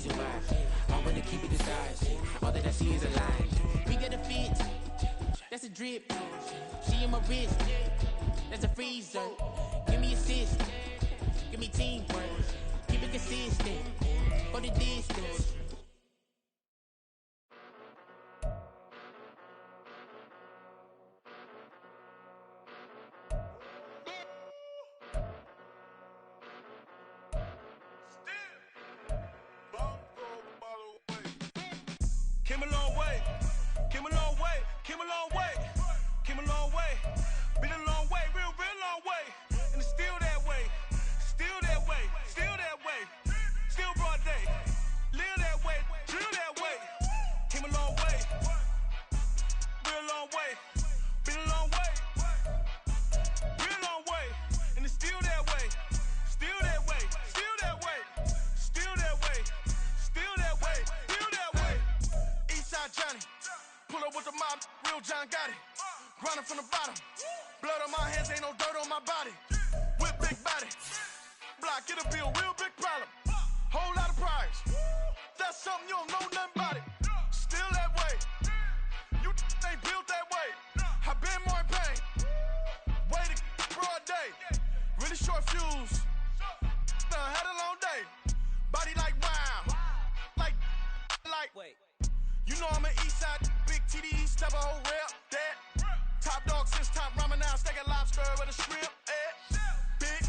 reason why. I wanna keep it disguised. All that I see is a lie. We got a fit, that's a drip. She in my wrist, that's a freezer. Give me assist, give me teamwork. Keep it consistent, go the distance. Came a long way, came a long way, came a long way, came a long way, been a long way, real long way, and it's still that way, still that way, still that way, still broad day, live that way, drill that way, came a long way, real long way, been a long way, real long way, and it's still that way, still that way, still that way, still that way, still that way, still that way. Eastside Johnny, pull up with the mob, real John got it. Grinding from the bottom, blood on my hands, ain't no dirt on my body. With big body, block, get a bill, real big problem. Whole lot of priors, that's something you don't know nothing about it. Still that way, you ain't built that way. I been more in pain, way to broad day. Really short fuse, had a long day. Body like wow, like. Wait. You know I'm an Eastside, big TDE, step a whole rep, that. Top dog since top ramen now, steak a lobster with a shrimp, Big,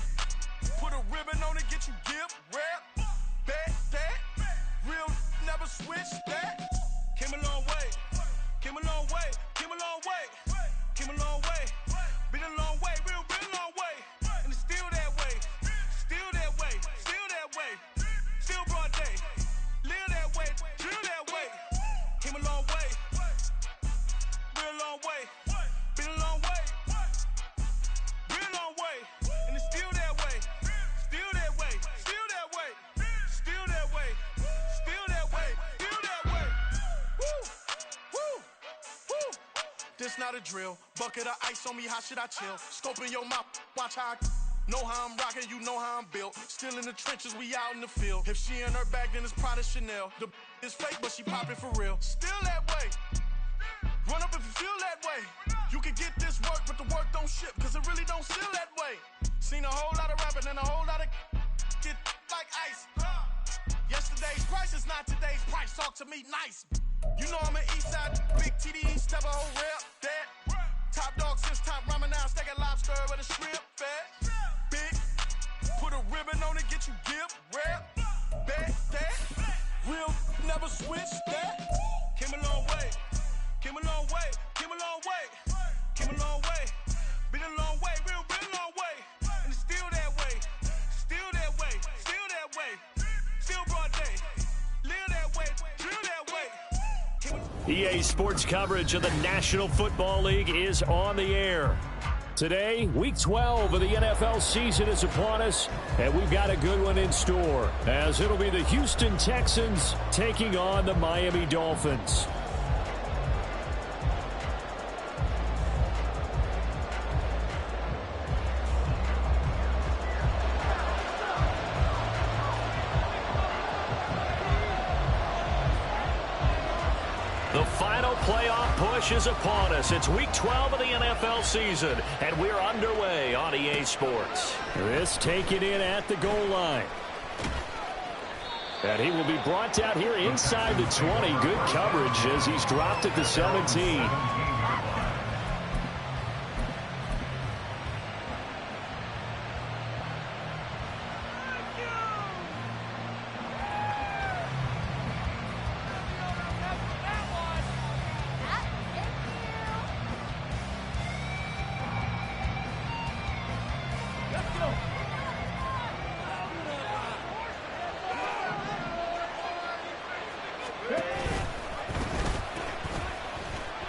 put a ribbon on it, get you give, rep, bet, that. Real, never switch, that. Came a long way, came a long way, came a long way, came a long way. Been a long way, real long way. And it's still that way, still that way, still that way. Still broad day, live that way, drill that way. Came a long way, real long way, been a long way, real long way, and it's still that way, still that way, still that way, still that way, still that way, still that way. Woo, woo, woo. This not a drill, bucket of ice on me, how should I chill? Scope in your mouth, watch how I know how I'm rocking, you know how I'm built. Still in the trenches, we out in the field. If she in her bag, then it's Prada Chanel. The is fake, but she poppin' for real. Still that way. Run up if you feel that way. You can get this work, but the work don't ship, cause it really don't feel that way. Seen a whole lot of rapping and a whole lot of get like ice. Yesterday's price is not today's price. Talk to me nice. You know I'm an Eastside, big TDE, step a whole rep, that. Top dog since top ramen now, steak a lobster with a shrimp, fat. Big, put a ribbon on it, get you give, rep, bet, that. Real, never switch, that. Came a long way, came a long way, came a long way, came a long way. Been a long way, real long way. And it's still that way, still that way, still that way. Still broad day, live that way, drill that way. EA Sports coverage of the National Football League is on the air. Today, Week 12 of the NFL season is upon us, and we've got a good one in store, as it'll be the Houston Texans taking on the Miami Dolphins. The final playoff push is upon us. It's Week 12 of the NFL season, and we're underway on EA Sports. This taken in at the goal line. And he will be brought down here inside the 20. Good coverage as he's dropped at the 17.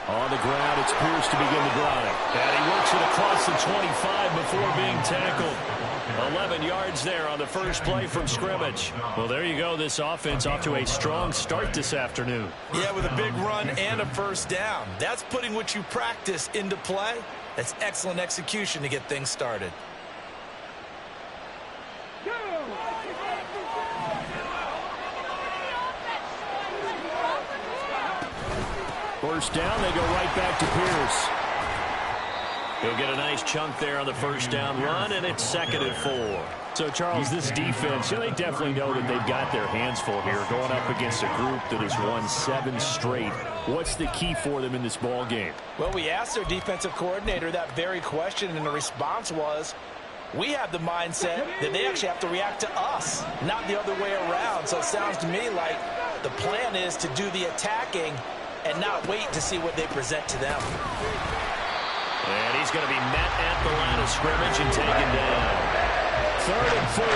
On the ground, it's Pierce to begin the drive. And he works it across the 25 before being tackled. 11 yards there on the first play from scrimmage. Well, there you go. This offense off to a strong start this afternoon. Yeah, with a big run and a first down. That's putting what you practice into play. That's excellent execution to get things started. First down, they go right back to Pierce. He'll get a nice chunk there on the first down run, and it's 2nd and 4. So, Charles, this defense, they definitely know that they've got their hands full here, going up against a group that has won 7 straight. What's the key for them in this ball game? Well, we asked their defensive coordinator that very question, and the response was, we have the mindset that they actually have to react to us, not the other way around. So it sounds to me like the plan is to do the attacking and not wait to see what they present to them. And he's going to be met at the line of scrimmage and taken down. 3rd and 4.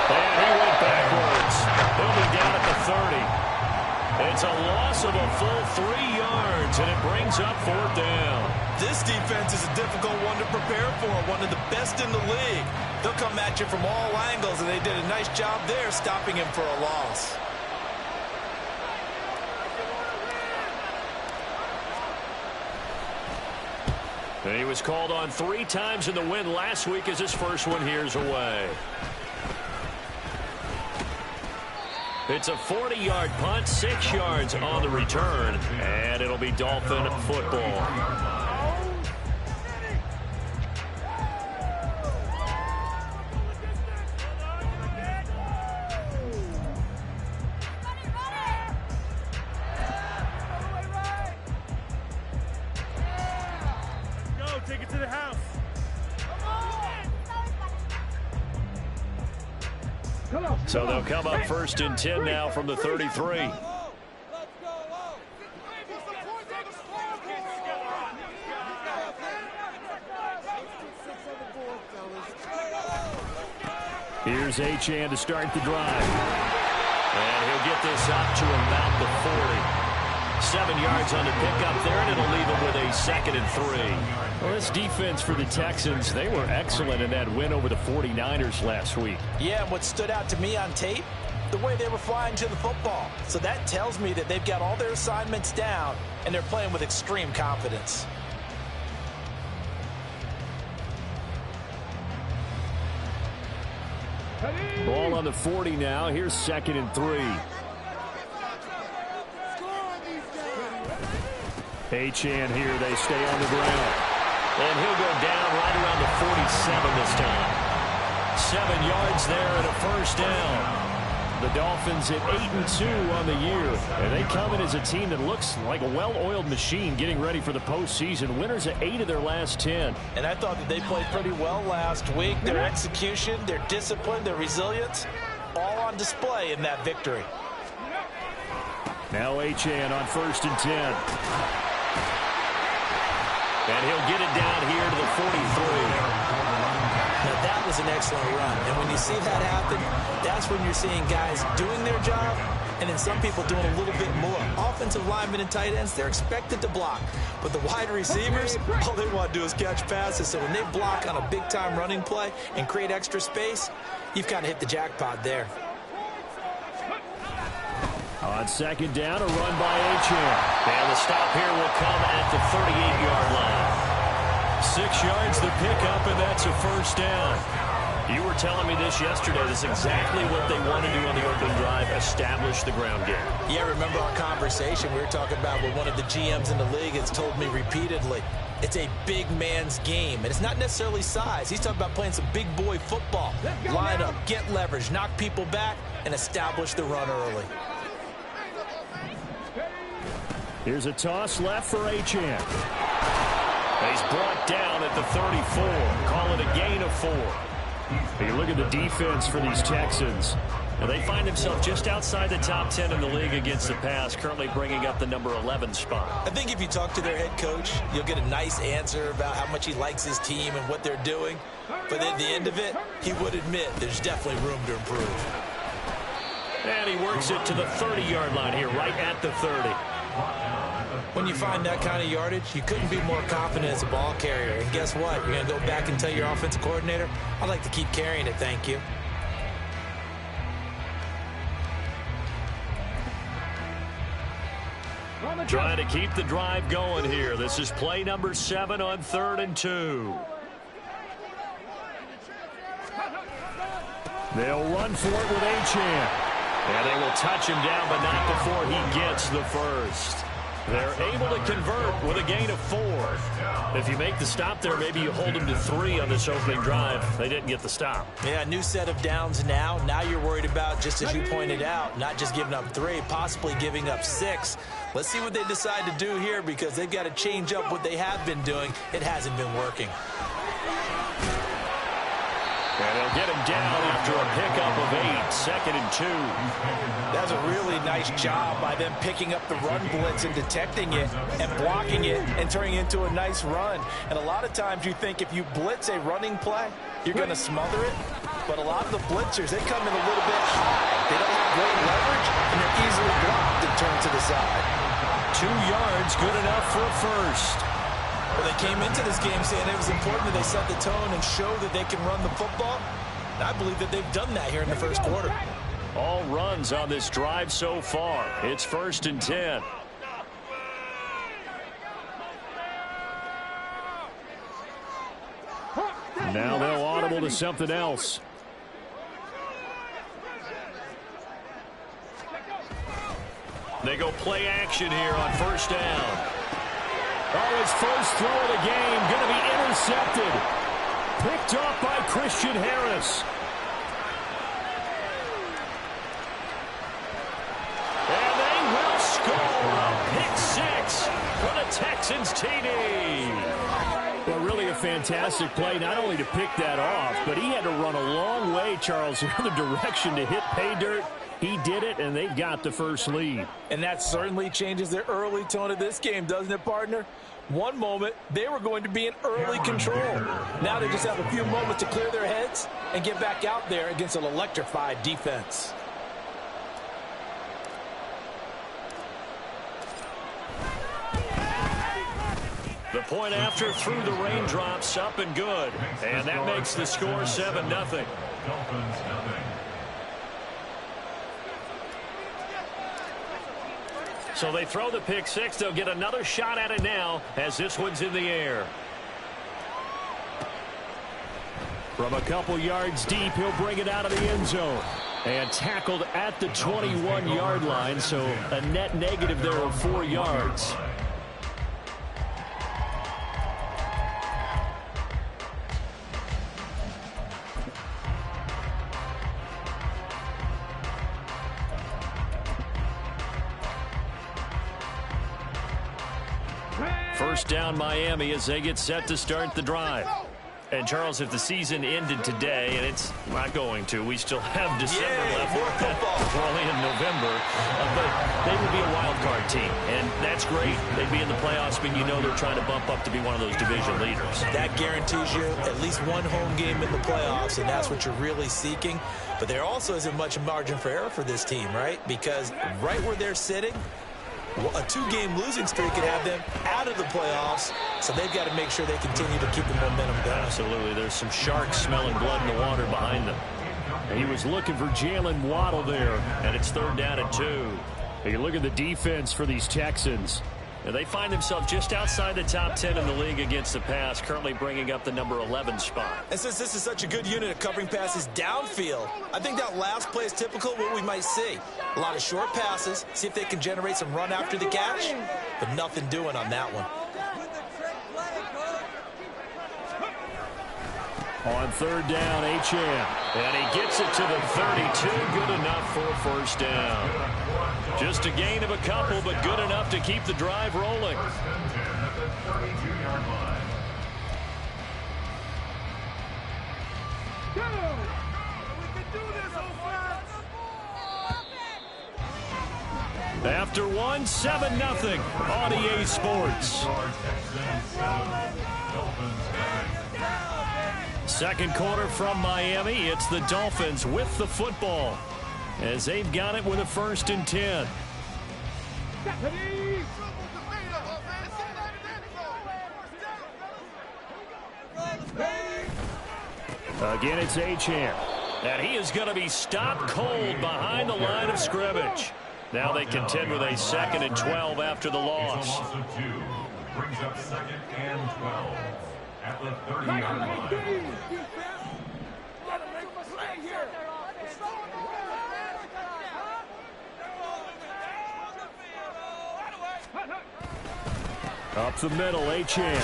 And he went backwards. He'll be down at the 30. It's a loss of a full 3 yards, and it brings up 4th down. This defense is a difficult one to prepare for, one of the best in the league. They'll come at you from all angles, and they did a nice job there stopping him for a loss. And he was called on 3 times in the win last week as his first one here's away. It's a 40-yard punt, 6 yards on the return, and it'll be Dolphin football. Take it to the house. So they'll come up 1st and 10 now from the 33. Here's Achane to start the drive. And he'll get this up to about the 40. 7 yards on the pickup there, and it'll leave him with a 2nd and 3. Well, this defense for the Texans, they were excellent in that win over the 49ers last week. Yeah, and what stood out to me on tape, the way they were flying to the football. So that tells me that they've got all their assignments down, and they're playing with extreme confidence. Ball on the 40 now. Here's 2nd and 3. Achane here, they stay on the ground. And he'll go down right around the 47 this time. 7 yards there and a first down. The Dolphins at 8-2 on the year. And they come in as a team that looks like a well-oiled machine getting ready for the postseason. Winners of 8 of their last 10. And I thought that they played pretty well last week. Their execution, their discipline, their resilience, all on display in that victory. Now Achane on 1st and 10. And he'll get it down here to the 43. Now that was an excellent run. And when you see that happen, that's when you're seeing guys doing their job and then some people doing a little bit more. Offensive linemen and tight ends, they're expected to block. But the wide receivers, all they want to do is catch passes. So when they block on a big-time running play and create extra space, you've kind of hit the jackpot there. On 2nd down, a run by Achane. And the stop here will come at the 38-yard line. 6 yards the pickup, and that's a first down. You were telling me this yesterday. This is exactly what they want to do on the opening drive, establish the ground game. Yeah, remember our conversation? We were talking about what one of the GMs in the league has told me repeatedly. It's a big man's game, and it's not necessarily size. He's talking about playing some big boy football. Line up, get leverage, knock people back, and establish the run early. Here's a toss left for Achane. He's brought down at the 34. Call it a gain of 4. You look at the defense for these Texans. And they find themselves just outside the top 10 in the league against the pass, currently bringing up the number 11 spot. I think if you talk to their head coach, you'll get a nice answer about how much he likes his team and what they're doing. But at the end of it, he would admit there's definitely room to improve. And he works it to the 30-yard line here, right at the 30. When you find that kind of yardage, you couldn't be more confident as a ball carrier. And guess what? You're going to go back and tell your offensive coordinator, I'd like to keep carrying it, thank you. Trying to keep the drive going here. This is play number 7 on 3rd and 2. They'll run for it with Achane. And they will touch him down, but not before he gets the first. They're able to convert with a gain of 4. If you make the stop there, maybe you hold them to 3 on this opening drive. They didn't get the stop. Yeah, new set of downs now. Now you're worried about, just as you pointed out, not just giving up 3, possibly giving up 6. Let's see what they decide to do here, because they've got to change up what they have been doing. It hasn't been working. And they'll get him down after a pickup of 8, 2nd and 2. That's a really nice job by them picking up the run blitz and detecting it and blocking it and turning it into a nice run. And a lot of times you think if you blitz a running play, you're going to smother it. But a lot of the blitzers, they come in a little bit high. They don't have great leverage, and they're easily blocked and turned to the side. 2 yards, good enough for a first. Well, they came into this game saying it was important that they set the tone and show that they can run the football. And I believe that they've done that here in the first quarter. All runs on this drive so far. It's 1st and 10. Now they'll audible to something else. They go play action here on 1st down. Oh, his first throw of the game going to be intercepted. Picked off by Christian Harris. And they will score a pick 6 for the Texans TD. Well, really a fantastic play, not only to pick that off, but he had to run a long way, Charles, the other direction to hit pay dirt. He did it, and they've got the first lead. And that certainly changes the early tone of this game, doesn't it, partner? One moment, they were going to be in early control. Now they just have a few moments to clear their heads and get back out there against an electrified defense. The point after through the raindrops, up and good. And that makes the score 7-0. So they throw the pick 6. They'll get another shot at it now as this one's in the air. From a couple yards deep, he'll bring it out of the end zone. And tackled at the 21-yard line, so a net negative there of 4 yards. First down Miami as they get set to start the drive. And, Charles, if the season ended today, and it's not going to, we still have December left. We're only in November. But they would be a wild card team, and that's great. They'd be in the playoffs, but you know they're trying to bump up to be one of those division leaders. That guarantees you at least one home game in the playoffs, and that's what you're really seeking. But there also isn't much margin for error for this team, right? Because right where they're sitting, a 2-game losing streak could have them out of the playoffs, so they've got to make sure they continue to keep the momentum going. Absolutely. There's some sharks smelling blood in the water behind them. And he was looking for Jalen Waddle there, and it's 3rd down and 2. You look at the defense for these Texans. And they find themselves just outside the top 10 in the league against the pass, currently bringing up the number 11 spot. And since this is such a good unit of covering passes downfield, I think that last play is typical of what we might see. A lot of short passes, see if they can generate some run after the catch, but nothing doing on that one. On 3rd down, Achane. And he gets it to the 32. Good enough for a first down. Just a gain of a couple, but good enough to keep the drive rolling. After one, 7-0 on EA Sports. Second quarter from Miami. It's the Dolphins with the football as they've got it with a 1st and 10. Again, it's Achane. And he is going to be stopped cold behind the line of scrimmage. Now they contend with a 2nd and 12 after the loss. Brings up 2nd and 12 at the 30-yard line. Up the middle, Achane.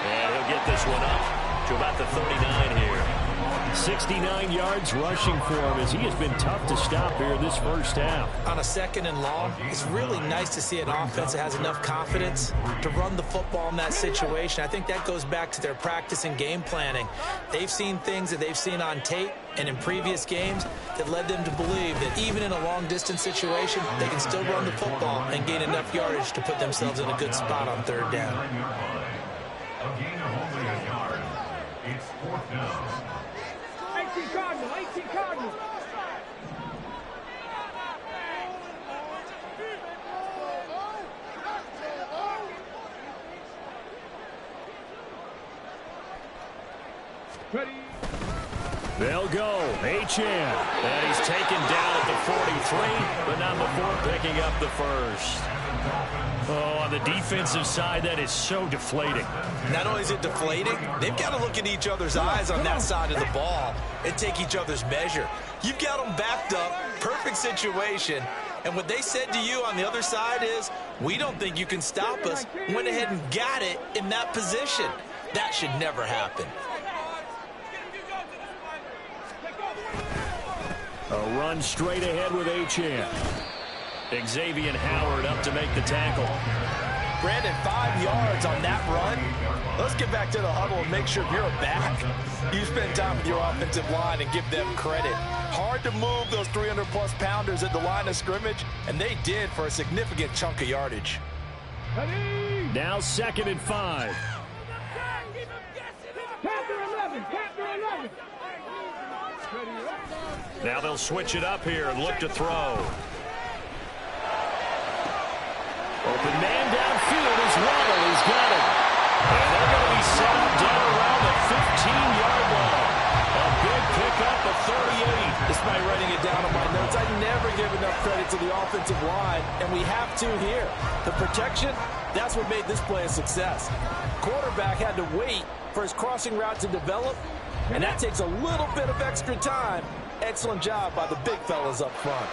And he'll get this one up to about the 39 here. 69 yards rushing for him as he has been tough to stop here this first half. On a 2nd and long, it's really nice to see an offense that has enough confidence to run the football in that situation. I think that goes back to their practice and game planning. They've seen things that they've seen on tape and in previous games that led them to believe that even in a long-distance situation, they can still run the football and gain enough yardage to put themselves in a good spot on 3rd down. A gain of only a yard. It's 4th down. 18 Cardinals. Ready. They'll go. Achane. And he's taken down at the 43, but not before picking up the first. Oh, on the defensive side, that is so deflating. Not only is it deflating, they've got to look in each other's eyes on that side of the ball and take each other's measure. You've got them backed up, perfect situation, and what they said to you on the other side is, we don't think you can stop us. Went ahead and got it in that position. That should never happen. A run straight ahead with Achane. Xavier Howard up to make the tackle. Brandon, 5 yards on that run. Let's get back to the huddle and make sure if you're a back, you spend time with your offensive line and give them credit. Hard to move those 300-plus pounders at the line of scrimmage, and they did for a significant chunk of yardage. Now 2nd and 5. Panther 11. Now they'll switch it up here and look to throw. Open man downfield is Waddle. He's got it. And they're going to be set up down around the 15-yard line. A big pickup of 38. Despite writing it down on my notes, I never give enough credit to the offensive line, and we have to here. The protection, that's what made this play a success. Quarterback had to wait for his crossing route to develop, and that takes a little bit of extra time. Excellent job by the big fellas up front.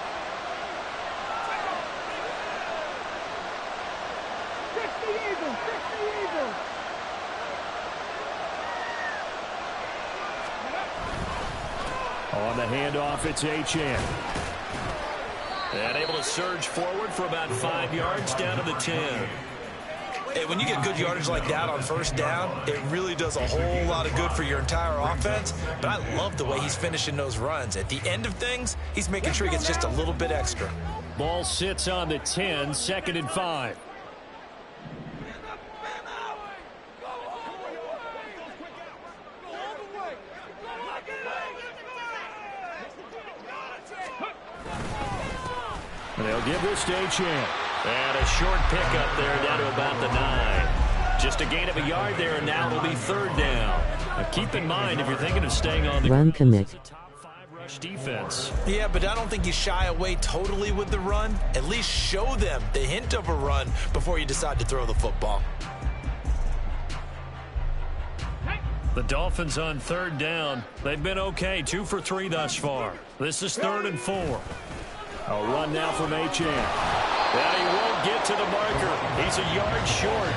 On the handoff, it's Achane. And able to surge forward for about 5 yards down to the 10. Hey, when you get good yardage like that on 1st down, it really does a whole lot of good for your entire offense. But I love the way he's finishing those runs. At the end of things, he's making sure he gets just a little bit extra. Ball sits on the 10, 2nd and 5. And they'll give this to Achane. And a short pickup there down to about the 9. Just a gain of a yard there, and now it'll be 3rd down. Now keep in mind, if you're thinking of staying on the run commit. Top 5 rush defense. Yeah, but I don't think you shy away totally with the run. At least show them the hint of a run before you decide to throw the football. The Dolphins on 3rd down. They've been okay, 2 for 3 thus far. This is 3rd and 4. A run now from Achane. And he won't get to the marker. He's a yard short.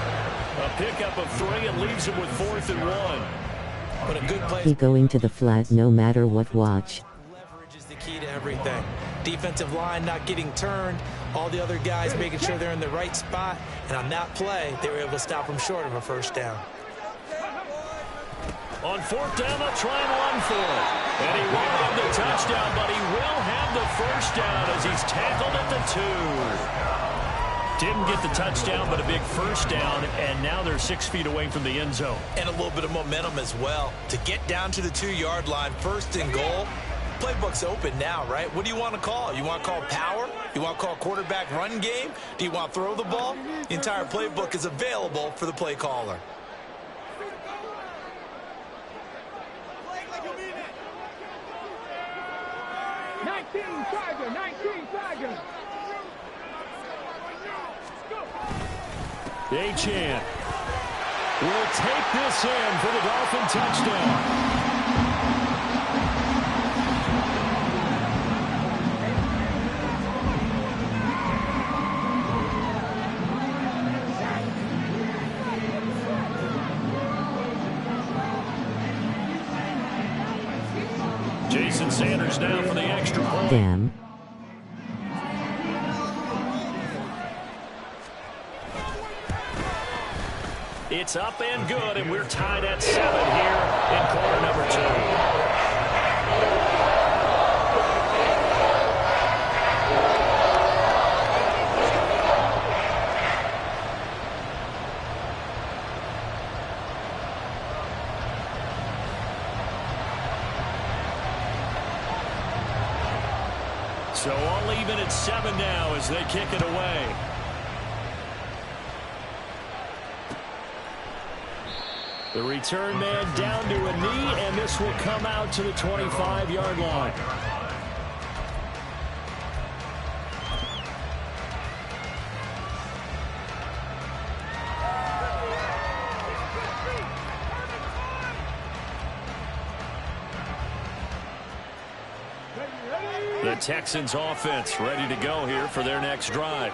A pickup of 3 and leaves him with 4th and 1. But a good play. He going to the flat no matter what. Watch. Leverage is the key to everything. Defensive line not getting turned. All the other guys making sure they're in the right spot. And on that play, they were able to stop him short of a 1st down. On 4th down, they'll try and run for it. And he won't have the touchdown, but he will have the 1st down as he's tackled at the 2. Didn't get the touchdown, but a big 1st down, and now they're 6 feet away from the end zone. And a little bit of momentum as well. To get down to the 2-yard line, 1st and goal. Playbook's open now, right? What do you want to call? You want to call power? You want to call quarterback run game? Do you want to throw the ball? The entire playbook is available for the play caller. 19 Tiger. Achane will take this in for the Dolphin touchdown. Jason Sanders now for the extra point. Damn. It's up and good, and we're tied at 7 here in quarter number 2. So all even at 7 now as they kick it away. The return man down to a knee, and this will come out to the 25-yard line. The Texans offense ready to go here for their next drive.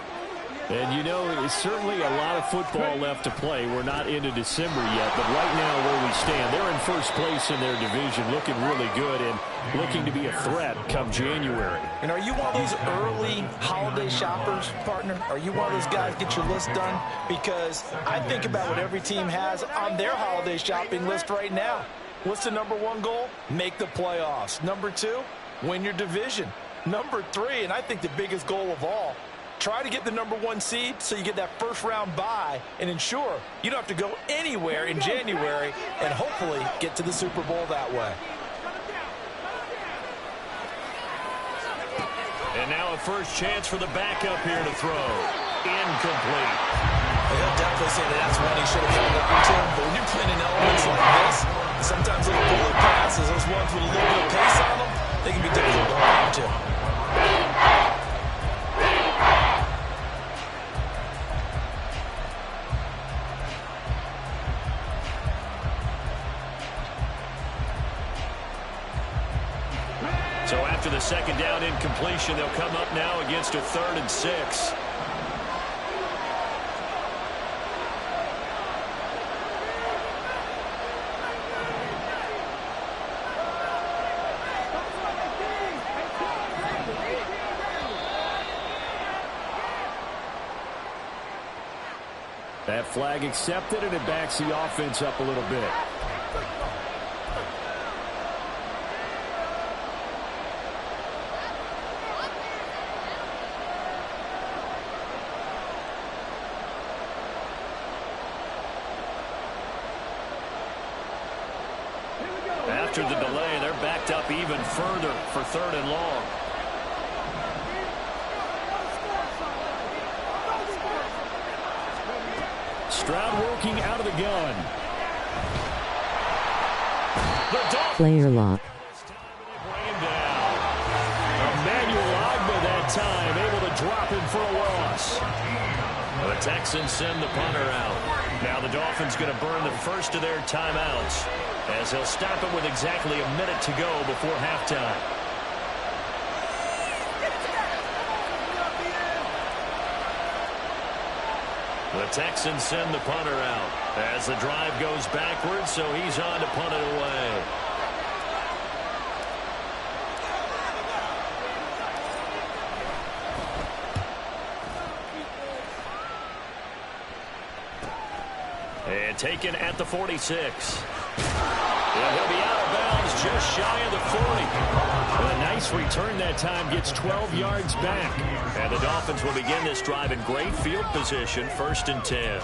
And, you know, it's certainly a lot of football left to play. We're not into December yet, but right now where we stand, they're in first place in their division, looking really good and looking to be a threat come January. And are you one of those early holiday shoppers, partner? Are you one of those guys get your list done? Because I think about what every team has on their holiday shopping list right now. What's the number 1 goal? Make the playoffs. Number 2, win your division. Number 3, and I think the biggest goal of all, try to get the number 1 seed so you get that first-round bye and ensure you don't have to go anywhere in January and hopefully get to the Super Bowl that way. And now a first chance for the backup here to throw. Incomplete. He'll definitely say that that's one he should have held on to. But when you're playing in elements like this, sometimes little bullet passes, those ones with a little bit of pace on them, they can be difficult to hold on to. So after the second down incompletion, they'll come up now against a 3rd and 6. That flag accepted, and it backs the offense up a little bit. After the delay, they're backed up even further for 3rd and long. Stroud working out of the gun. Player lock. Bring him down. Emmanuel Agba that time, able to drop him for a loss. The Texans send the punter out. Now the Dolphins going to burn the first of their timeouts as they'll stop it with exactly a minute to go before halftime. The Texans send the punter out as the drive goes backwards, so he's on to punt it away. And taken at the 46. And he'll be out of bounds just shy of the 40. A nice return that time, gets 12 yards back. And the Dolphins will begin this drive in great field position, 1st and 10.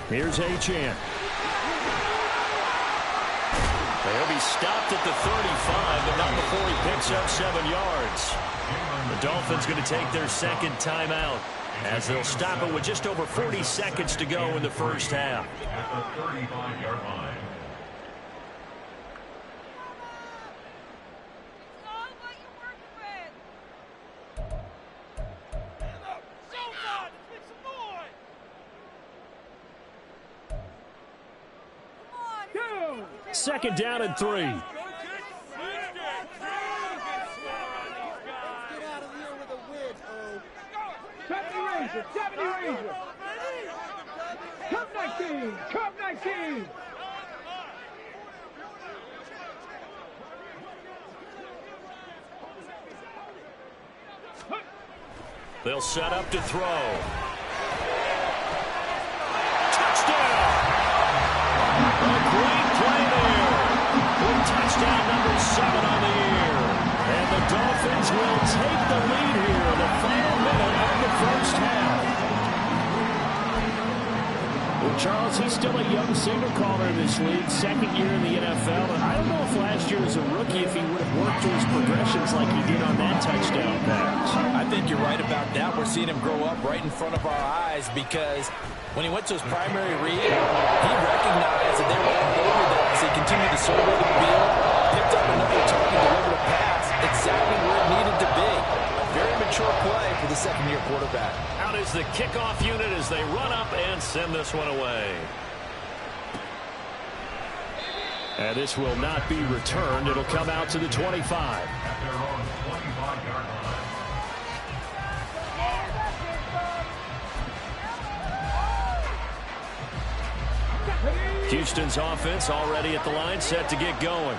Here's Achane. He'll be stopped at the 35, but not before he picks up 7 yards. The Dolphins going to take their second timeout as they'll stop it with just over 40 seconds to go in the first half. At the 35-yard line. Second down and 3. Get out of here with a win, oh. 70 Razor, 70 Razor. Cup 19, Cup 19. They'll set up to throw. Touchdown! A great play there. With touchdown number 7 on the year. And the Dolphins will take the lead here in the final minute of the first half. Well, Charles, he's still a young signal caller in this league, second year in the NFL. And I don't know if last year as a rookie, if he would have worked through his progressions like he did on that touchdown pass. I think you're right about that. We're seeing him grow up right in front of our eyes because when he went to his primary read, he recognized that they were on board with that as he continued to survey the field, picked up another target, delivered a pass exactly where it needed to be. A very mature play for the second-year quarterback. Out is the kickoff unit as they run up and send this one away. And this will not be returned. It'll come out to the 25. At their own 25-yard line. Houston's offense already at the line, set to get going.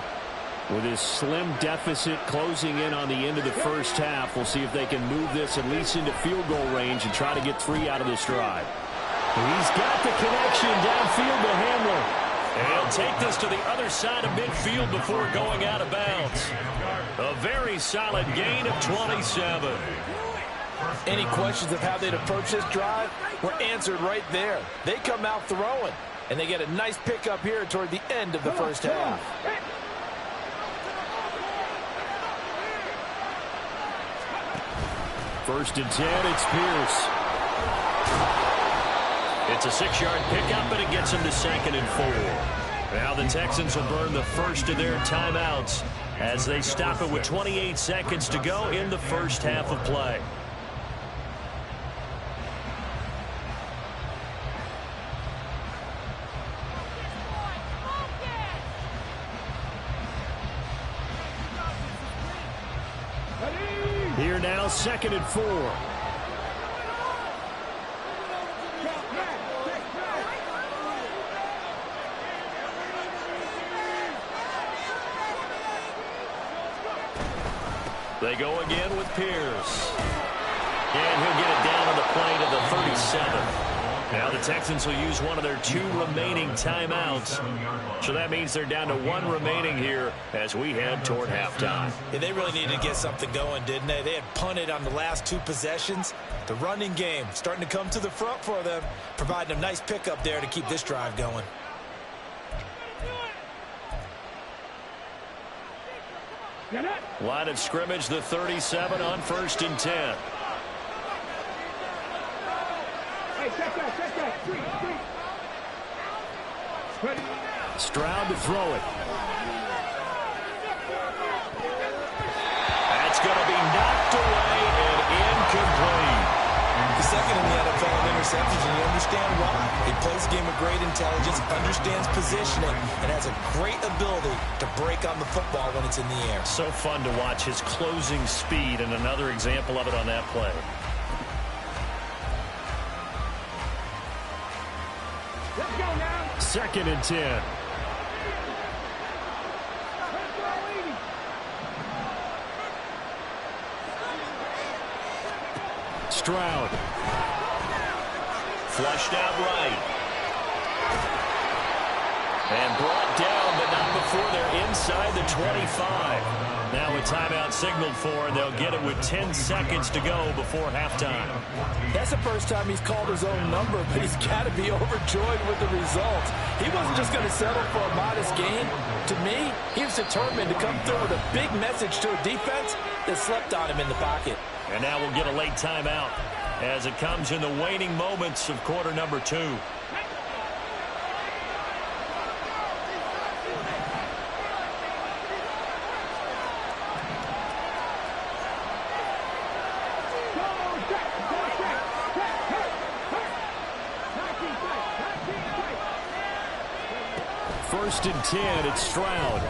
With his slim deficit closing in on the end of the first half, we'll see if they can move this at least into field goal range and try to get 3 out of this drive. He's got the connection downfield to Hamler. And he'll take this to the other side of midfield before going out of bounds. A very solid gain of 27. Any questions of how they'd approach this drive were answered right there. They come out throwing, and they get a nice pickup here toward the end of the first half. First and 10, it's Pierce. It's a 6-yard pickup, but it gets him to 2nd and 4. Now the Texans will burn the first of their timeouts as they stop it with 28 seconds to go in the first half of play. Here now, 2nd and 4. They go again with Pierce. And he'll get it down on the play to the 37. Now the Texans will use one of their 2 remaining timeouts. So that means they're down to 1 remaining here as we head toward halftime. Yeah, they really needed to get something going, didn't they? They had punted on the last 2 possessions. The running game starting to come to the front for them, providing a nice pickup there to keep this drive going. Line of scrimmage, the 37 on 1st and 10. Hey, check that. Three. Ready? Stroud to throw it. That's going to be knocked away and incomplete. The second in the NFL in interceptions, and you understand why. He plays a game of great intelligence, understands positioning, and has a great ability to break on the football when it's in the air. So fun to watch his closing speed, and another example of it on that play. Let's go now. 2nd and 10. Stroud. Flushed out right. And brought down, but not before they're inside the 25. Now a timeout signaled for, and they'll get it with 10 seconds to go before halftime. That's the first time he's called his own number, but he's got to be overjoyed with the results. He wasn't just going to settle for a modest gain. To me, he was determined to come through with a big message to a defense that slept on him in the pocket. And now we'll get a late timeout as it comes in the waning moments of quarter number 2. 1st and 10. It's Stroud.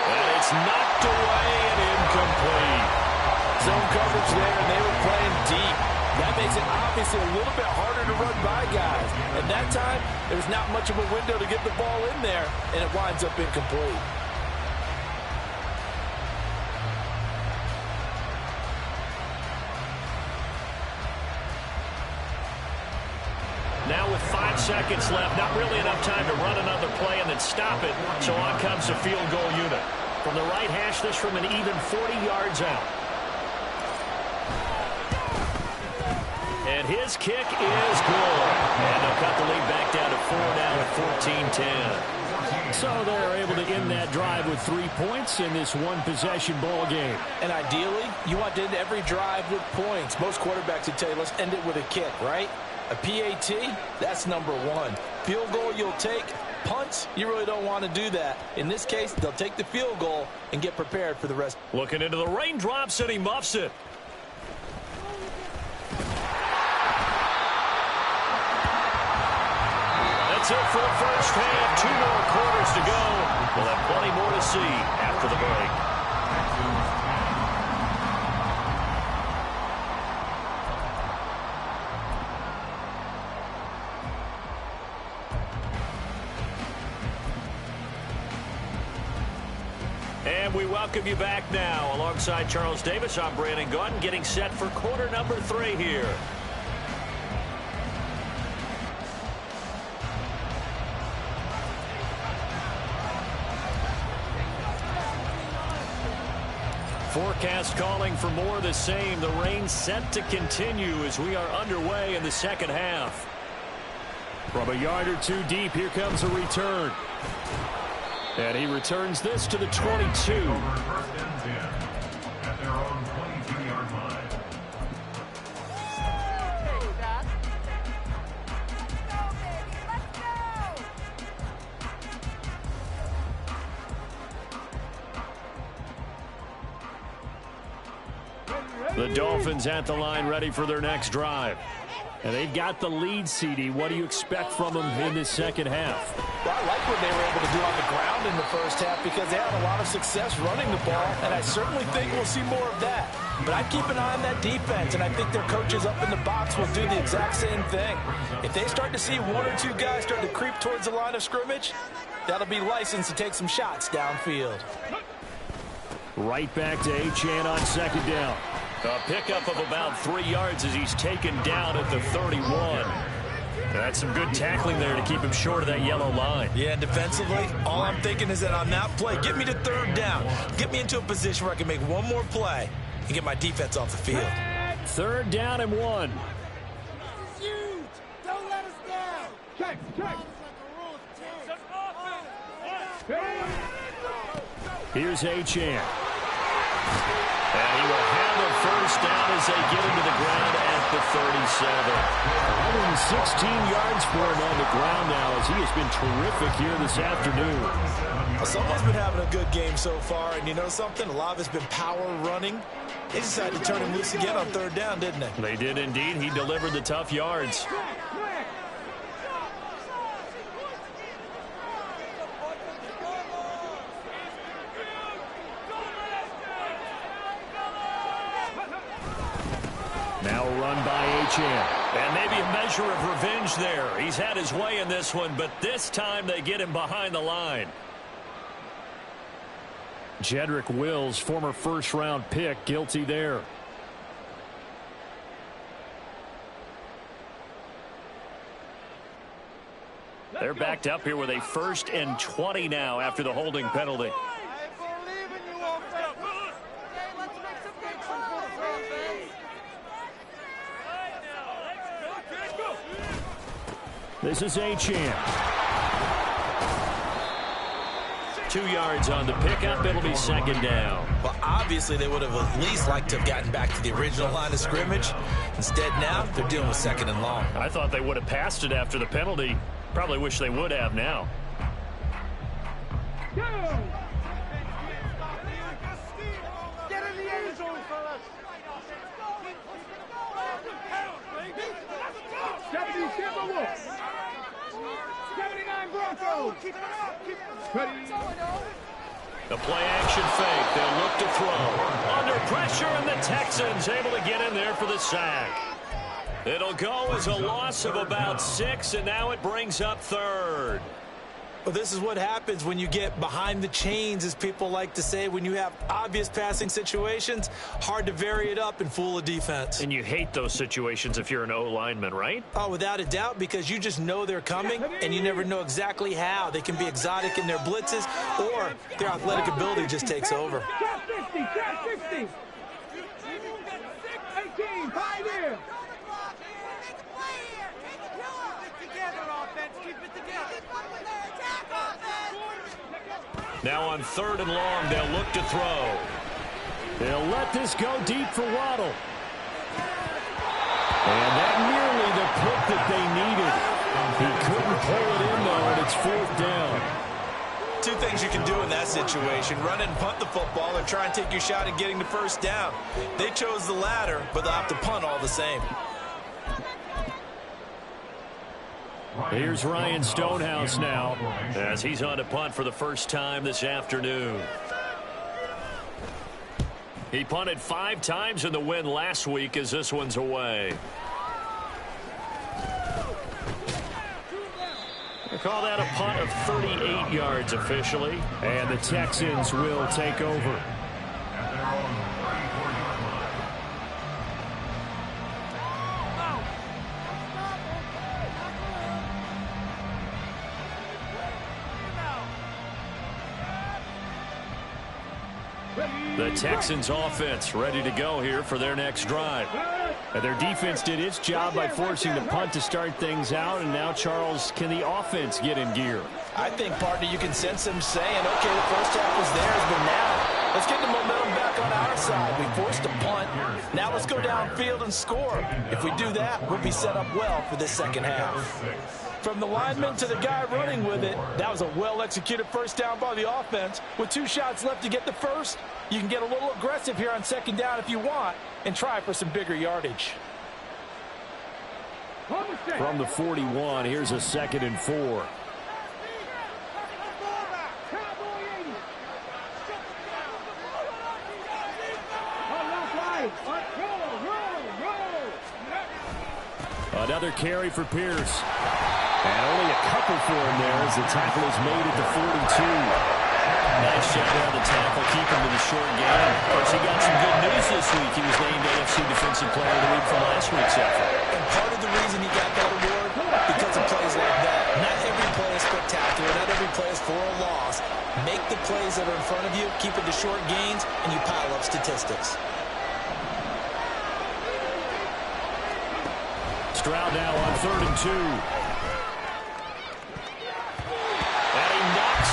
And it's knocked away and incomplete. Zone coverage there, and they were playing deep. That makes it obviously a little bit harder to run by guys. At that time, there's not much of a window to get the ball in there, and it winds up incomplete. Now with 5 seconds left, not really enough time to run another play and then stop it. So on comes the field goal unit. From the right hash, this from an even 40 yards out. And his kick is good. And they'll cut the lead back down to 4 now at 14-10. So they're able to end that drive with 3 points in this one-possession ball game. And ideally, you want to end every drive with points. Most quarterbacks would tell you, let's end it with a kick, right? A PAT, that's number 1. Field goal you'll take. Punts, you really don't want to do that. In this case, they'll take the field goal and get prepared for the rest. Looking into the raindrops, and he muffs it. That's it for the first half. 2 more quarters to go. We'll have plenty more to see after the break. And we welcome you back now. Alongside Charles Davis, I'm Brandon Gaudin, getting set for quarter number 3 here. Forecast calling for more of the same. The rain set to continue as we are underway in the second half. From a yard or 2 deep, here comes a return. And he returns this to the 22. Over 1st and 10 at their own 22-yard line. The Dolphins at the line, ready for their next drive. And they've got the lead, CD. What do you expect from them in this second half? Well, I like what they were able to do on the ground in the first half because they had a lot of success running the ball, and I certainly think we'll see more of that. But I'd keep an eye on that defense, and I think their coaches up in the box will do the exact same thing. If they start to see 1 or 2 guys start to creep towards the line of scrimmage, that'll be licensed to take some shots downfield. Right back to Achane on second down. A pickup of about 3 yards as he's taken down at the 31. That's some good tackling there to keep him short of that yellow line. Yeah, defensively, all I'm thinking is that on that play, get me to 3rd down. Get me into a position where I can make 1 more play and get my defense off the field. 3rd down and 1. Huge! Don't let us down! Check! Here's Achane. And he will have a 1st down as they get him to the ground at the 37. 116 yards for him on the ground now as he has been terrific here this afternoon. Well, someone's been having a good game so far, and you know something? A lot of it's been power running. They decided to turn him loose again on 3rd down, didn't they? They did indeed. He delivered the tough yards. Now a run by Achane. And maybe a measure of revenge there. He's had his way in this one, but this time they get him behind the line. Jedrick Wills, former 1st-round pick, guilty there. They're backed up here with a 1st and 20 now after the holding penalty. This is Achane. 2 yards on the pickup. It'll be 2nd down. Well, obviously they would have at least liked to have gotten back to the original line of scrimmage. Instead, now they're dealing with 2nd and long. I thought they would have passed it after the penalty. Probably wish they would have now. Get in the end zone, fellas. 77 Wolves. 79 Broncos. Keep it up. Keep it up. The play-action fake. They'll look to throw. Under pressure, and the Texans able to get in there for the sack. It'll go as a loss of about 6, and now it brings up third. Well, this is what happens when you get behind the chains, as people like to say. When you have obvious passing situations, hard to vary it up and fool a defense. And you hate those situations if you're an O-lineman, right? Oh, without a doubt, because you just know they're coming, and you never know exactly how. They can be exotic in their blitzes, or their athletic ability just takes over. Trap 50, trap 50. 18, 5 here. Now on 3rd and long, they'll look to throw. They'll let this go deep for Waddle. And that nearly the pick that they needed. He couldn't pull it in, though, and it's 4th down. Two things you can do in that situation: run and punt the football, or try and take your shot at getting the first down. They chose the latter, but they'll have to punt all the same. Here's Ryan Stonehouse now, as he's on to punt for the first time this afternoon. He punted 5 times in the win last week, as this one's away. They call that a punt of 38 yards officially, and the Texans will take over. The Texans offense ready to go here for their next drive. Their defense did its job by forcing the punt to start things out, and now, Charles, can the offense get in gear? I think, partner, you can sense them saying, okay, the first half was theirs, but now let's get the momentum back on our side. We forced a punt. Now let's go downfield and score. If we do that, we'll be set up well for this second half. From the lineman to the guy running with it, that was a well-executed first down by the offense. With 2 shots left to get the first, you can get a little aggressive here on second down if you want and try for some bigger yardage. From the 41, here's a 2nd and 4. Another carry for Pierce. And only a couple for him there as the tackle is made at the 42. Nice shot down the tackle, keep him to the short game. Of course, he got some good news this week. He was named AFC Defensive Player of the Week from last week's effort. And part of the reason he got that award, because of plays like that. Not every play is spectacular. Not every play is for a loss. Make the plays that are in front of you, keep it to short gains, and you pile up statistics. Stroud now on 3rd and 2.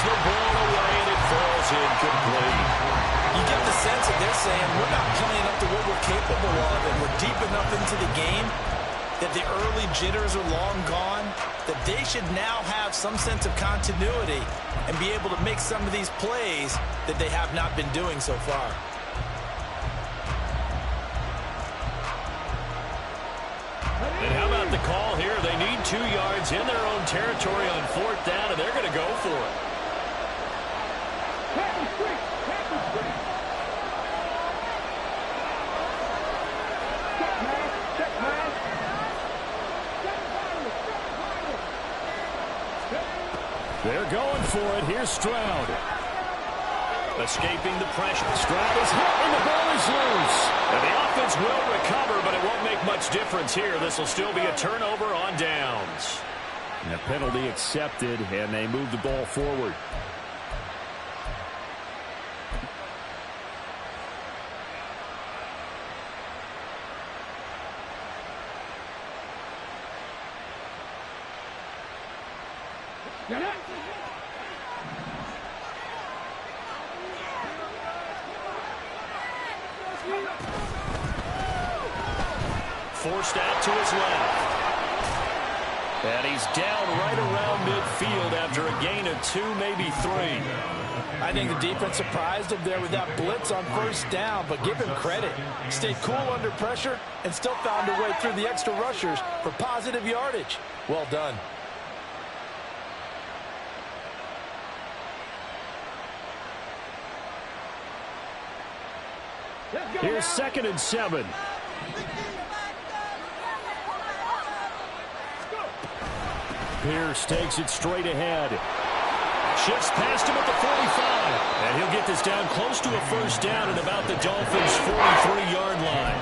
The ball away, and it falls incomplete. You get the sense that they're saying we're not playing up to what we're capable of, and we're deep enough into the game that the early jitters are long gone, that they should now have some sense of continuity and be able to make some of these plays that they have not been doing so far. And how about the call here? They need 2 yards in their own territory on 4th down, and they're going to go for it. They're going for it. Here's Stroud. Escaping the pressure. Stroud is hit, and the ball is loose. And the offense will recover, but it won't make much difference here. This will still be a turnover on downs. And the penalty accepted, and they move the ball forward. Forced out to his left. And he's down right around midfield after a gain of 2, maybe 3. I think the defense surprised him there with that blitz on first down, but give him credit. Stayed cool under pressure and still found a way through the extra rushers for positive yardage. Well done. Here's 2nd and 7. Pierce takes it straight ahead. Shifts past him at the 45. And he'll get this down close to a first down at about the Dolphins' 43-yard line.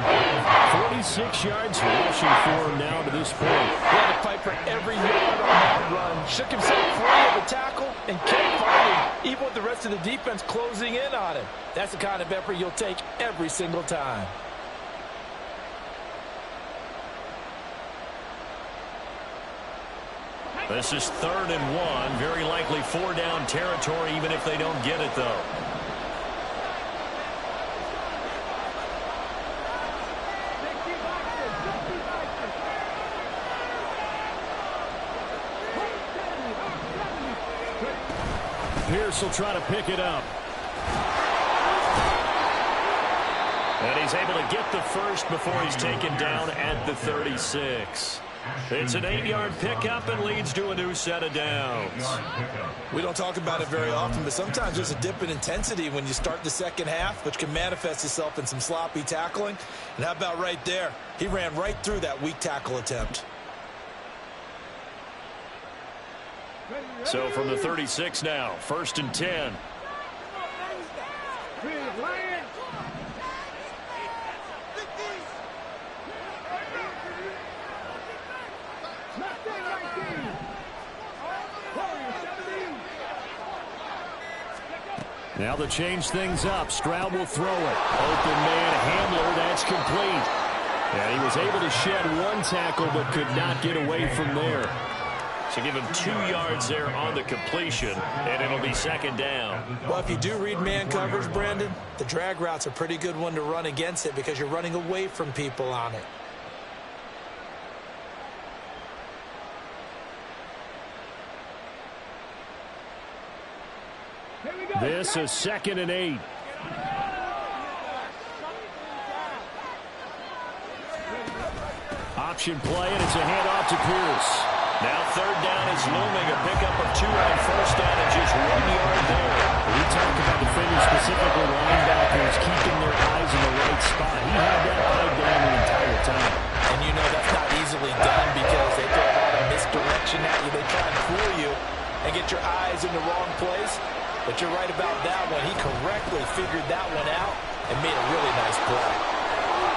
46 yards rushing for him now to this point. He had to fight for every yard on that run. Shook himself free of the tackle and kept fighting, even with the rest of the defense closing in on him. That's the kind of effort you'll take every single time. This is 3rd and 1. Very likely 4-down territory, even if they don't get it, though. Pierce will try to pick it up. And he's able to get the first before he's taken down at the 36. It's an 8-yard pickup and leads to a new set of downs. We don't talk about it very often, but sometimes there's a dip in intensity when you start the second half, which can manifest itself in some sloppy tackling. And how about right there? He ran right through that weak tackle attempt. So from the 36 now, 1st and 10. Now to change things up, Stroud will throw it. Open man Hamler, that's complete. And he was able to shed one tackle but could not get away from there. So give him 2 yards there on the completion, and it'll be 2nd down. Well, if you do read man coverage, Brandon, the drag route's a pretty good one to run against it because you're running away from people on it. This is 2nd and 8. Option play, and it's a handoff to Pierce. Now 3rd down is looming. A pickup of 2 on 1st down and just 1 yard there. We talked about defenders, specifically linebackers, keeping their eyes in the right spot. He had that eye down the entire time. And you know that's not easily done because they throw a lot of misdirection at you. They try and fool you and get your eyes in the wrong place. But you're right about that one. He correctly figured that one out and made a really nice play.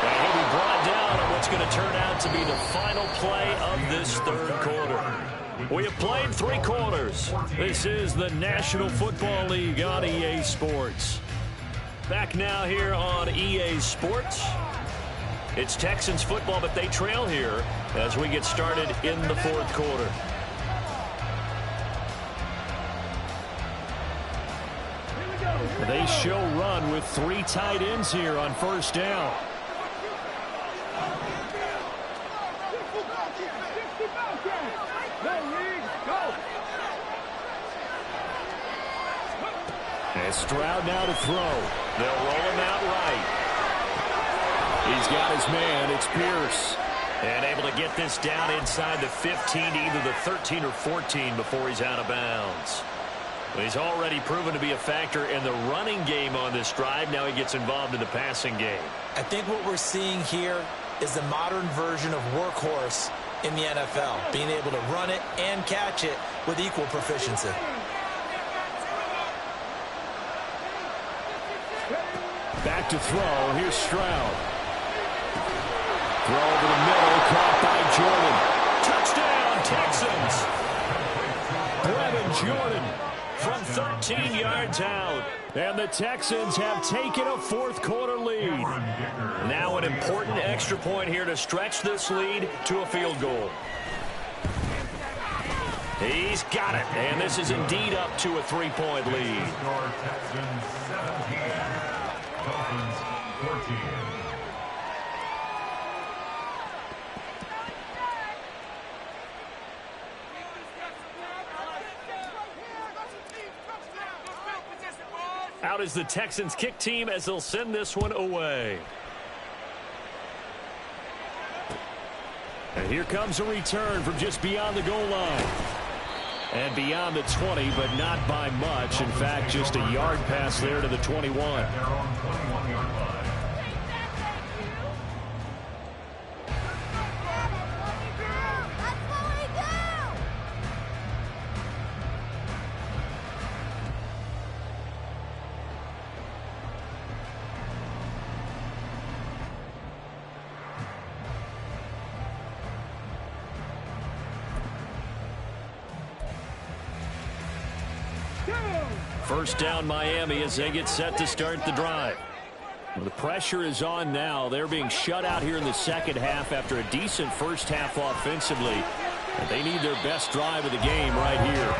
And he'll be brought down on what's going to turn out to be the final play of this 3rd quarter. We have played 3 quarters. This is the National Football League on EA Sports. Back now here on EA Sports. It's Texans football, but they trail here as we get started in the 4th quarter. They show run with 3 tight ends here on 1st down. And Stroud now to throw. They'll roll him out right. He's got his man. It's Pierce. And able to get this down inside the 15 to either the 13 or 14 before he's out of bounds. He's already proven to be a factor in the running game on this drive. Now he gets involved in the passing game. I think what we're seeing here is the modern version of workhorse in the NFL, being able to run it and catch it with equal proficiency. Back to throw. Here's Stroud. Throw over the middle, caught by Jordan. Touchdown, Texans. Brevin Jordan from 13 yards out. And the Texans have taken a 4th quarter lead. Now an important extra point here to stretch this lead to a field goal. He's got it. And this is indeed up to a 3-point lead. Texans 17, Dolphins 14. Out is the Texans kick team as they'll send this one away. And here comes a return from just beyond the goal line. And beyond the 20, but not by much. In fact, just a yard pass there to the 21. First down Miami as they get set to start the drive. Well, the pressure is on now. They're being shut out here in the second half after a decent first half offensively. And they need their best drive of the game right here.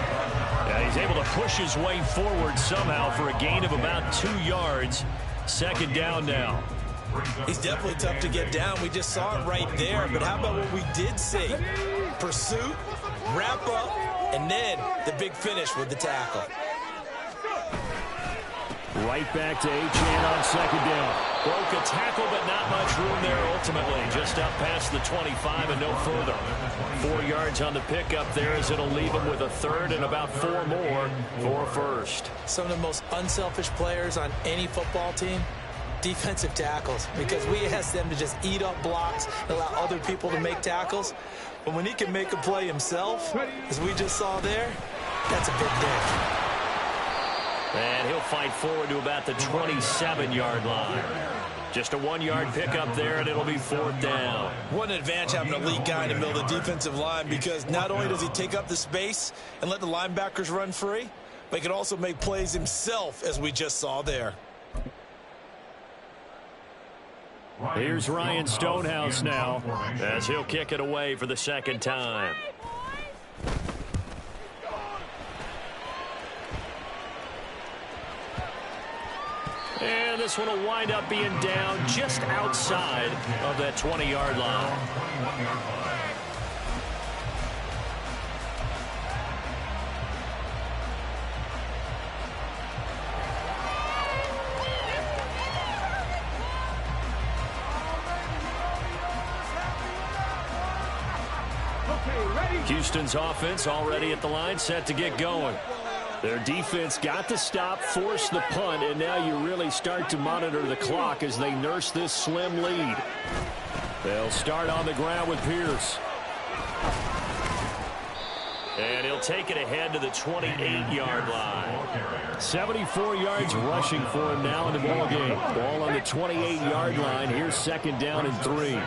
Yeah, he's able to push his way forward somehow for a gain of about 2 yards. Second down now. He's definitely tough to get down. We just saw it right there. But how about what we did see? Pursuit, wrap up, and then the big finish with the tackle. Right back to Achane on second down. Broke a tackle, but not much room there ultimately. Just up past the 25 and no further. 4 yards on the pickup there as it'll leave him with a third and about 4 more for a first. Some of the most unselfish players on any football team, defensive tackles, because we ask them to just eat up blocks and allow other people to make tackles. But when he can make a play himself, as we just saw there, that's a big day. And he'll fight forward to about the 27-yard line. Just a 1-yard pickup there, and it'll be fourth down. What an advantage having an elite guy in the middle of the defensive line, because not only does he take up the space and let the linebackers run free, but he can also make plays himself, as we just saw there. Here's Ryan Stonehouse now as he'll kick it away for the second time. And this one will wind up being down just outside of that 20-yard line. Houston's offense already at the line, set to get going. Their defense got the stop, forced the punt, and now you really start to monitor the clock as they nurse this slim lead. They'll start on the ground with Pierce. And he'll take it ahead to the 28-yard line. 74 yards rushing for him now in the ballgame. Ball on the 28-yard line. Here's second down and 3.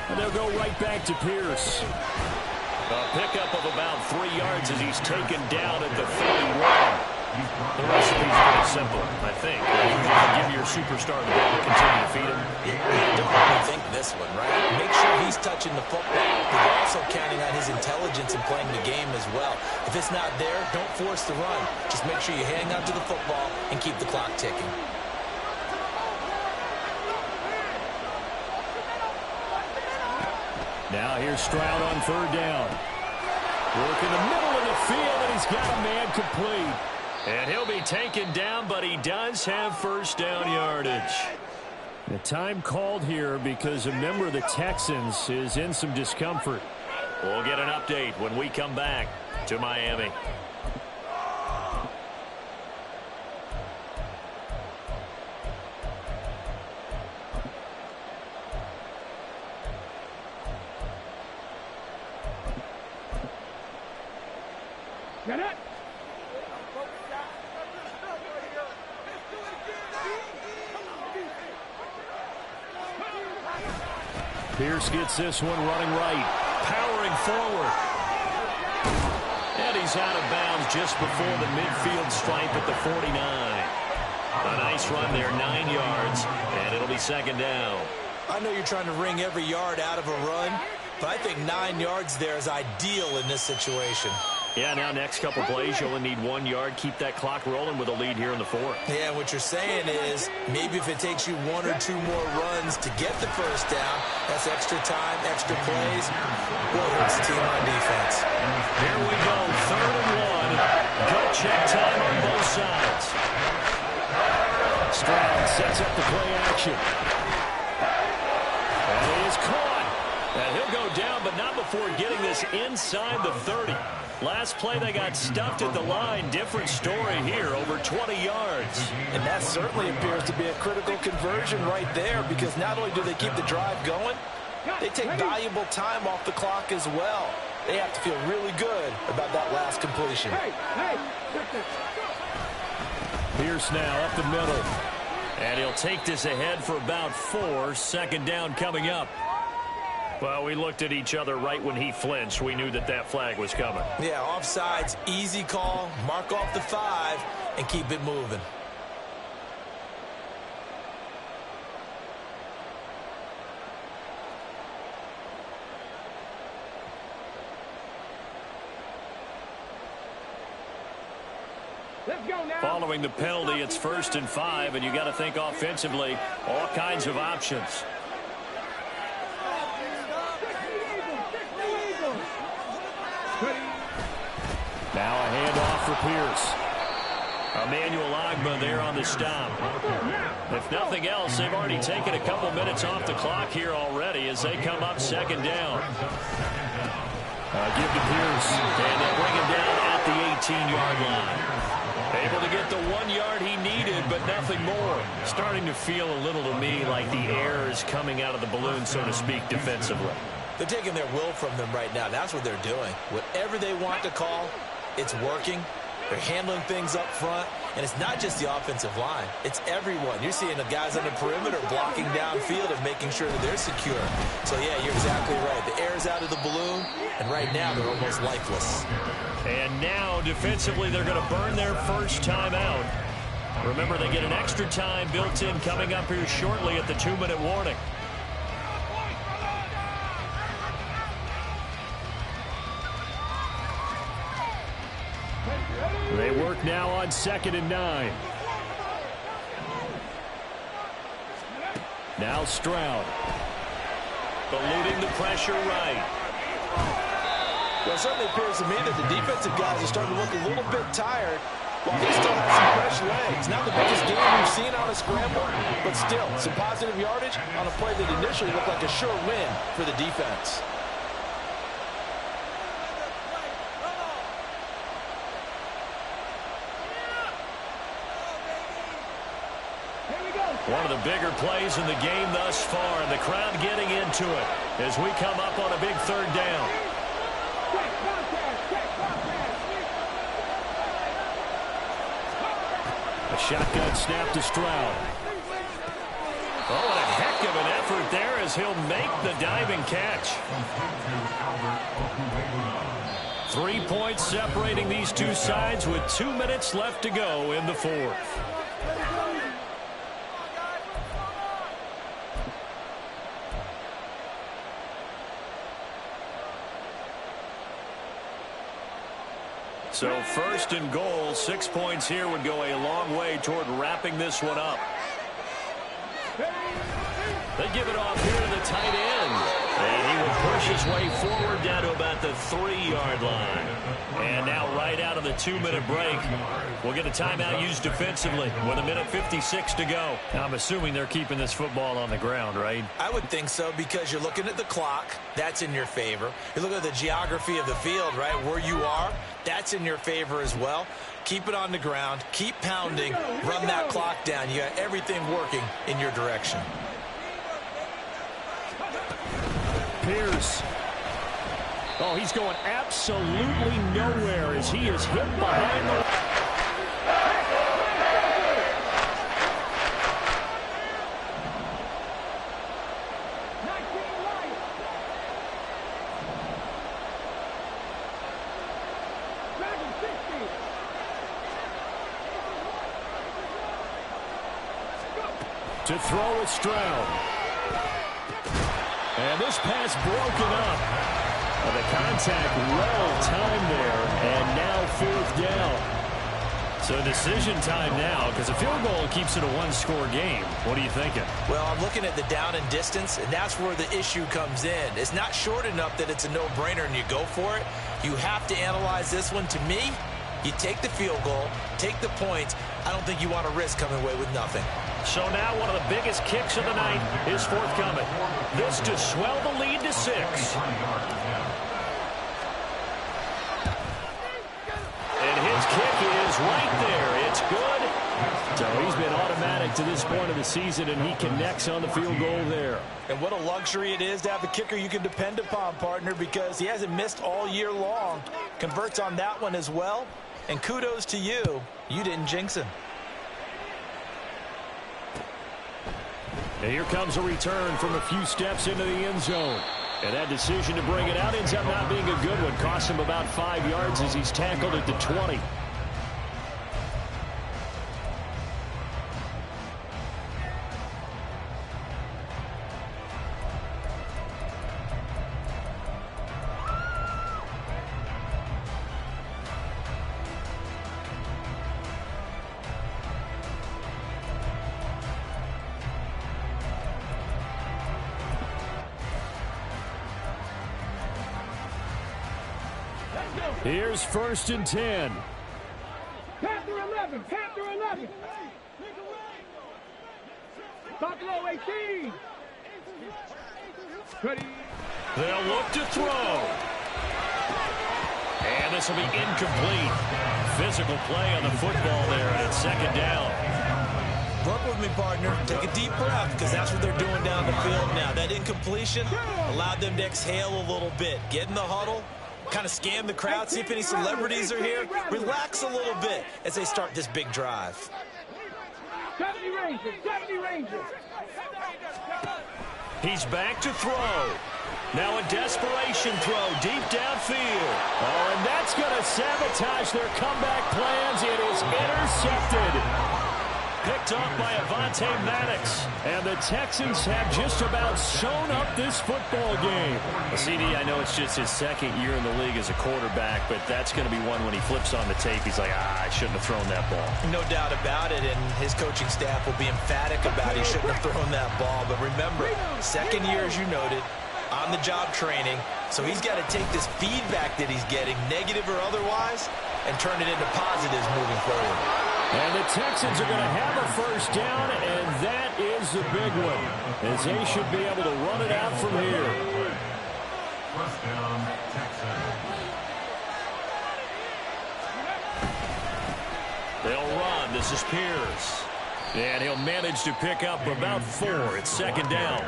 And they'll go right back to Pierce. A pickup of about 3 yards as he's taken down at the 41. The recipe's pretty simple, I think. Give your superstar the ball, continue to feed him. Don't overthink this one, right? Make sure he's touching the football, but you're also counting on his intelligence in playing the game as well. If it's not there, don't force the run. Just make sure you hang on to the football and keep the clock ticking. Now here's Stroud on third down. Work in the middle of the field, and he's got a man complete. And he'll be taken down, but he does have first down yardage. The time called here because a member of the Texans is in some discomfort. We'll get an update when we come back to Miami. Get it! Pierce gets this one running right, powering forward. And he's out of bounds just before the midfield stripe at the 49. A nice run there, 9 yards, and it'll be second down. I know you're trying to wring every yard out of a run, but I think 9 yards there is ideal in this situation. Yeah, now next couple plays, you only need 1 yard. Keep that clock rolling with a lead here in the fourth. Yeah, what you're saying is maybe if it takes you 1 or 2 more runs to get the first down, that's extra time, extra plays. What hurts the team on defense? Here we go, 3rd and 1. Good check time on both sides. Stroud sets up the play action. And he is caught. And he'll go down, but not before getting this inside the 30. Last play, they got stuffed at the line. Different story here, over 20 yards. And that certainly appears to be a critical conversion right there, because not only do they keep the drive going, they take valuable time off the clock as well. They have to feel really good about that last completion. Pierce now up the middle. And he'll take this ahead for about 4. Second down coming up. Well, we looked at each other right when he flinched. We knew that that flag was coming. Yeah, offsides, easy call. Mark off the 5 and keep it moving. Following the penalty, it's 1st and 5, and you got to think offensively, all kinds of options. Now a handoff for Pierce. Emmanuel Ogbah there on the stop. If nothing else, they've already taken a couple minutes off the clock here already as they come up 2nd down. Give to Pierce, and they'll bring him down at the 18-yard line. Able to get the 1 yard he needed, but nothing more. Starting to feel a little to me like the air is coming out of the balloon, so to speak, defensively. They're taking their will from them right now. That's what they're doing. Whatever they want to call, it's working. They're handling things up front, and it's not just the offensive line. It's everyone. You're seeing the guys on the perimeter blocking downfield and making sure that they're secure. So, yeah, you're exactly right. The air's out of the balloon, and right now they're almost lifeless. And now, defensively, they're going to burn their first time out. Remember, they get an extra time built in coming up here shortly at the 2-minute warning. They work now on 2nd and 9. Now Stroud. Eluding the pressure right. Well, it certainly appears to me that the defensive guys are starting to look a little bit tired while they still have some fresh legs. Not the biggest game we've seen on a scramble, but still, some positive yardage on a play that initially looked like a sure win for the defense. One of the bigger plays in the game thus far, and the crowd getting into it as we come up on a big 3rd down. A shotgun snap to Stroud. Oh, and a heck of an effort there as he'll make the diving catch. 3 points separating these two sides with 2 minutes left to go in the 4th. So 1st and goal, 6 points here would go a long way toward wrapping this one up. They give it off here to the tight end. And he will push his way forward down to about the 3-yard line. And now right out of the 2-minute break, we'll get a timeout used defensively with 1:56 to go. I'm assuming they're keeping this football on the ground, right? I would think so because you're looking at the clock. That's in your favor. You look at the geography of the field, right, where you are. That's in your favor as well. Keep it on the ground. Keep pounding. Run that clock down. You got everything working in your direction. Pierce. Oh, he's going absolutely nowhere as he is hit behind the... To throw with Stroud. And this pass broken up. The contact well timed there, and now 4th down. So decision time now, because a field goal keeps it a 1-score game. What are you thinking? Well, I'm looking at the down and distance, and that's where the issue comes in. It's not short enough that it's a no-brainer and you go for it. You have to analyze this one. To me, you take the field goal, take the points. I don't think you want to risk coming away with nothing. So now one of the biggest kicks of the night is forthcoming. This to swell the lead to 6. And his kick is right there. It's good. So he's been automatic to this point of the season, and he connects on the field goal there. And what a luxury it is to have a kicker you can depend upon, partner, because he hasn't missed all year long. Converts on that one as well. And kudos to you. You didn't jinx him. And here comes a return from a few steps into the end zone. And that decision to bring it out ends up not being a good one. Cost him about 5 yards as he's tackled at the 20. Here's 1st and 10. Panther 11. Panther 11. Top low 18. Ready. They'll look to throw. And this will be incomplete. Physical play on the football there, and it's 2nd down. Work with me, partner. Take a deep breath, because that's what they're doing down the field now. That incompletion allowed them to exhale a little bit. Get in the huddle. Kind of scan the crowd, see if any celebrities are here. Relax a little bit as they start this big drive. 70 Rangers, 70 Rangers. He's back to throw. Now a desperation throw deep downfield. Oh, and that's going to sabotage their comeback plans. It is intercepted. Picked off by Avonte Maddox. And the Texans have just about sewn up this football game. CD, I know it's just his 2nd year in the league as a quarterback, but that's going to be one when he flips on the tape. He's like, I shouldn't have thrown that ball. No doubt about it, and his coaching staff will be emphatic about he shouldn't have thrown that ball. But remember, 2nd year, as you noted, on-the-job training. So he's got to take this feedback that he's getting, negative or otherwise, and turn it into positives moving forward. And the Texans are going to have a 1st down, and that is the big one, as they should be able to run it out from here. 1st down, Texans. They'll run. This is Pierce. And he'll manage to pick up about 4. It's 2nd down.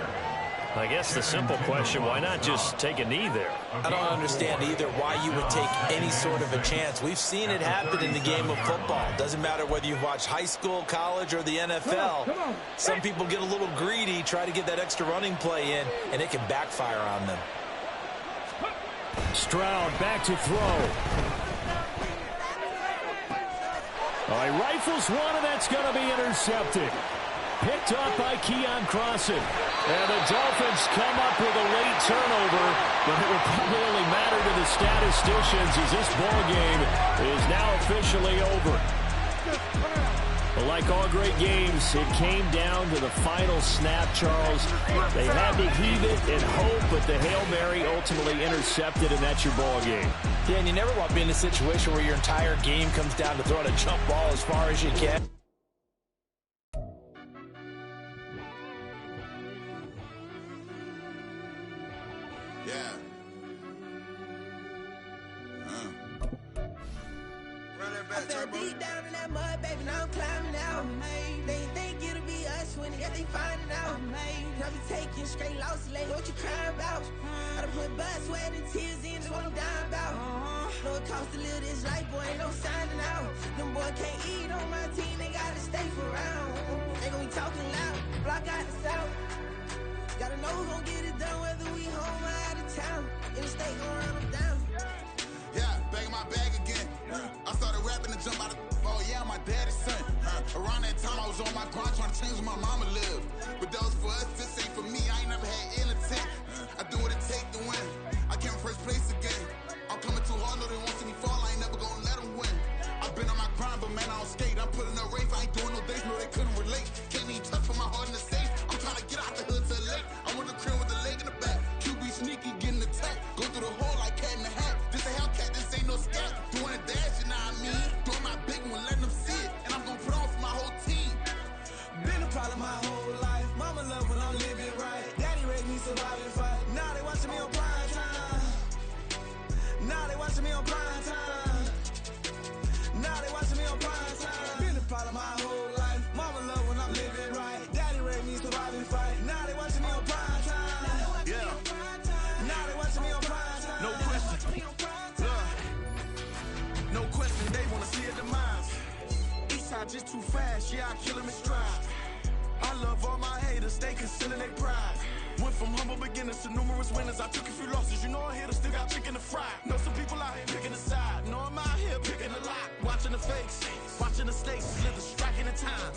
I guess the simple question, why not just take a knee there? I don't understand either why you would take any sort of a chance. We've seen it happen in the game of football. Doesn't matter whether you've watched high school, college, or the NFL. Some people get a little greedy, try to get that extra running play in, and it can backfire on them. Stroud back to throw. All right, rifles one, and that's going to be intercepted. Picked up by Keon Crossan. And the Dolphins come up with a late turnover, but it will probably only matter to the statisticians as this ball game is now officially over. But like all great games, it came down to the final snap, Charles. They had to heave it and hope, but the Hail Mary ultimately intercepted, and that's your ball game. Yeah, and you never want to be in a situation where your entire game comes down to throwing a jump ball as far as you can. Deep down in that mud, baby, now I'm climbing out. They think it'll be us when they find it out. I be taking straight losses, like what you crying about? I done put blood, sweat, and tears in just what I'm dying about. Know it costs to live this life, boy, ain't no signing out. Them boy can't eat on my team, they gotta stay for round. They gon' be talking loud, block out the south. Gotta know who gon' get it done, whether we home or out of town. In the state gon' run them down. Yeah, back in my bag again. I started rapping to jump out of oh yeah, my daddy's son. Around that time I was on my grind trying to change where my mama lived. But that was for us, this ain't for me. I ain't never had ill intent. I do what it take to win. I came in 1st place again. I'm coming too hard, no they won't see me fall. I ain't never gonna let them win. I've been on my grind, but man I don't skate. I'm putting up race, I ain't doing no days, no they couldn't relate. Can't even touch for my heart in the safe. I'm trying to get out the hood to the lake. I'm with the crib with the leg in the back. QB sneaky, getting attacked. Go through the hole like cat in the hat. This a Hellcat, this ain't no scat. Doing a dash, you know what I mean? Doing my big one, letting them see it. And I'm gonna put on for my whole team. Been a problem my whole life. Mama love when I'm living right. Daddy raised me survive and fight. Now they watching me on prime time. Now they watching me on prime time. Now they watching me on prime time. Been a problem my whole life. Mama love when I'm living right. Daddy raised me survive and fight. Now they watching me on prime time. Yeah. Now they watching me on prime time. No question. No question, they wanna see a demise. Eastside just too fast, yeah, I kill him in stride. All love all my haters, stay concealing their pride. Went from humble beginners to numerous winners. I took a few losses, you know I'm here to still got chicken to fry. Know some people out here picking a side, know I'm out here picking a lot. Watching the fakes, watching the stakes, slither, striking the time.